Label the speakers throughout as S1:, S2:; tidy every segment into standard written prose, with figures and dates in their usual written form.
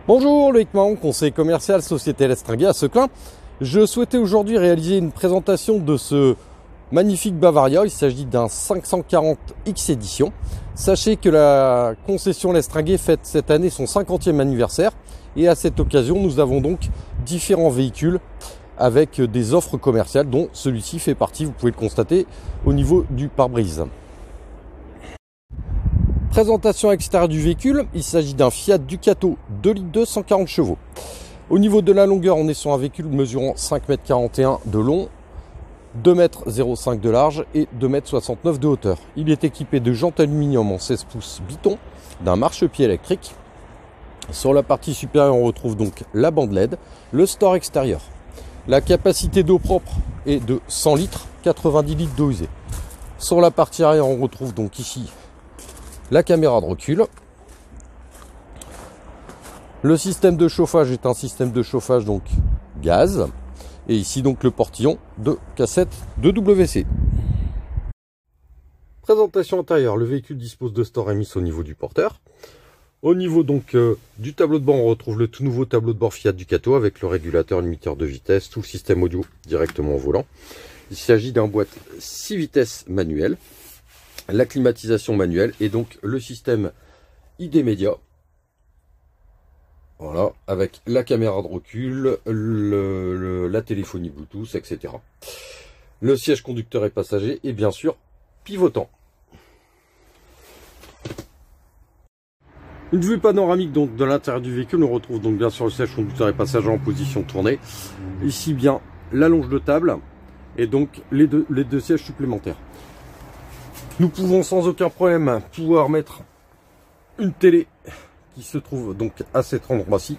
S1: Bonjour, Loïc Mahon, conseiller commercial Société Lestringuet à Seclin. Je souhaitais aujourd'hui réaliser une présentation de ce magnifique Bavaria. Il s'agit d'un 540 X édition. Sachez que la concession Lestringuet fête cette année son 50e anniversaire. Et à cette occasion, nous avons donc différents véhicules avec des offres commerciales dont celui-ci fait partie, vous pouvez le constater, au niveau du pare-brise. Présentation extérieure du véhicule, il s'agit d'un Fiat Ducato 2 litres 2, 140 chevaux. Au niveau de la longueur, on est sur un véhicule mesurant 5,41 m de long, 2,05 m de large et 2,69 m de hauteur. Il est équipé de jantes aluminium en 16 pouces Biton, d'un marchepied électrique. Sur la partie supérieure, on retrouve donc la bande LED, le store extérieur. La capacité d'eau propre est de 100 litres, 90 litres d'eau usée. Sur la partie arrière, on retrouve donc ici la caméra de recul. Le système de chauffage est un système de chauffage donc gaz. Et ici donc le portillon de cassette de WC. Présentation intérieure, le véhicule dispose de store émis au niveau du porteur. Au niveau donc du tableau de bord, on retrouve le tout nouveau tableau de bord Fiat Ducato avec le régulateur limiteur de vitesse, tout le système audio directement au volant. Il s'agit d'un boîte 6 vitesses manuel, la climatisation manuelle et donc le système ID Media. Voilà, avec la caméra de recul, la téléphonie Bluetooth, etc. Le siège conducteur et passager est bien sûr pivotant. Une vue panoramique donc de l'intérieur du véhicule, on retrouve donc bien sûr le siège conducteur et passager en position tournée. Ici bien la longe de table et donc les deux sièges supplémentaires. Nous pouvons sans aucun problème pouvoir mettre une télé qui se trouve donc à cet endroit-ci.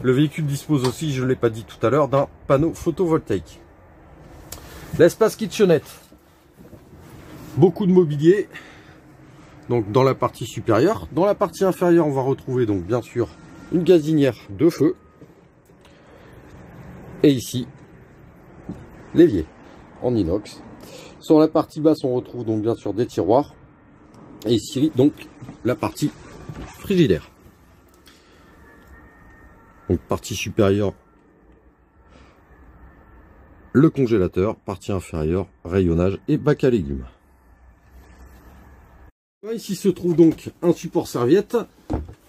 S1: Le véhicule dispose aussi, je ne l'ai pas dit tout à l'heure, d'un panneau photovoltaïque. L'espace kitchenette. Beaucoup de mobilier. Donc dans la partie supérieure. Dans la partie inférieure, on va retrouver donc bien sûr une gazinière de feu. Et ici, l'évier en inox. Sur la partie basse, on retrouve donc bien sûr des tiroirs. Et ici, donc, la partie frigidaire. Donc, partie supérieure, le congélateur. Partie inférieure, rayonnage et bac à légumes. Ici se trouve donc un support serviette.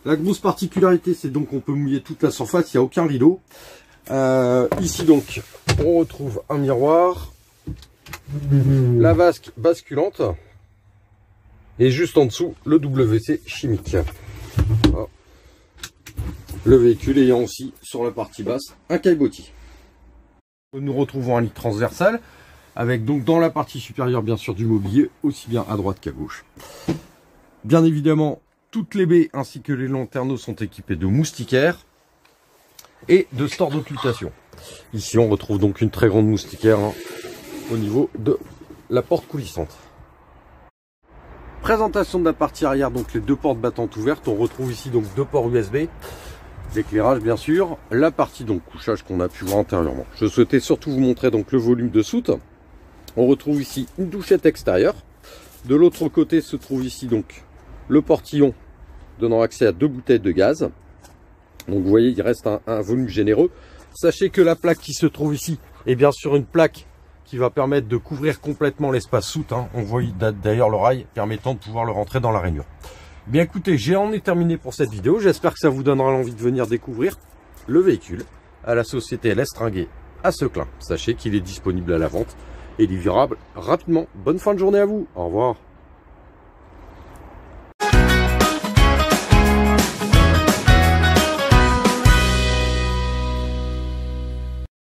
S1: La grosse particularité, c'est donc qu'on peut mouiller toute la surface. Il n'y a aucun rideau. Ici, donc, on retrouve un miroir. La vasque basculante et juste en dessous le WC chimique. Voilà. Le véhicule ayant aussi sur la partie basse un caillebotis. Nous retrouvons un lit transversal avec donc dans la partie supérieure bien sûr du mobilier aussi bien à droite qu'à gauche. Bien évidemment toutes les baies ainsi que les lanterneaux sont équipés de moustiquaires et de stores d'occultation. Ici on retrouve donc une très grande moustiquaire au niveau de la porte coulissante. Présentation de la partie arrière, donc les deux portes battantes ouvertes. On retrouve ici donc deux ports USB, l'éclairage bien sûr, la partie donc couchage qu'on a pu voir antérieurement. Je souhaitais surtout vous montrer donc le volume de soute. On retrouve ici une douchette extérieure. De l'autre côté se trouve ici donc le portillon donnant accès à deux bouteilles de gaz. Donc vous voyez, il reste un volume généreux. Sachez que la plaque qui se trouve ici est bien sûr une plaque qui va permettre de couvrir complètement l'espace soute. On voit d'ailleurs le rail permettant de pouvoir le rentrer dans la rainure. Bien écoutez, j'en ai terminé pour cette vidéo. J'espère que ça vous donnera l'envie de venir découvrir le véhicule à la société Lestringuet à Seclin. Sachez qu'il est disponible à la vente et livrable rapidement. Bonne fin de journée à vous. Au revoir.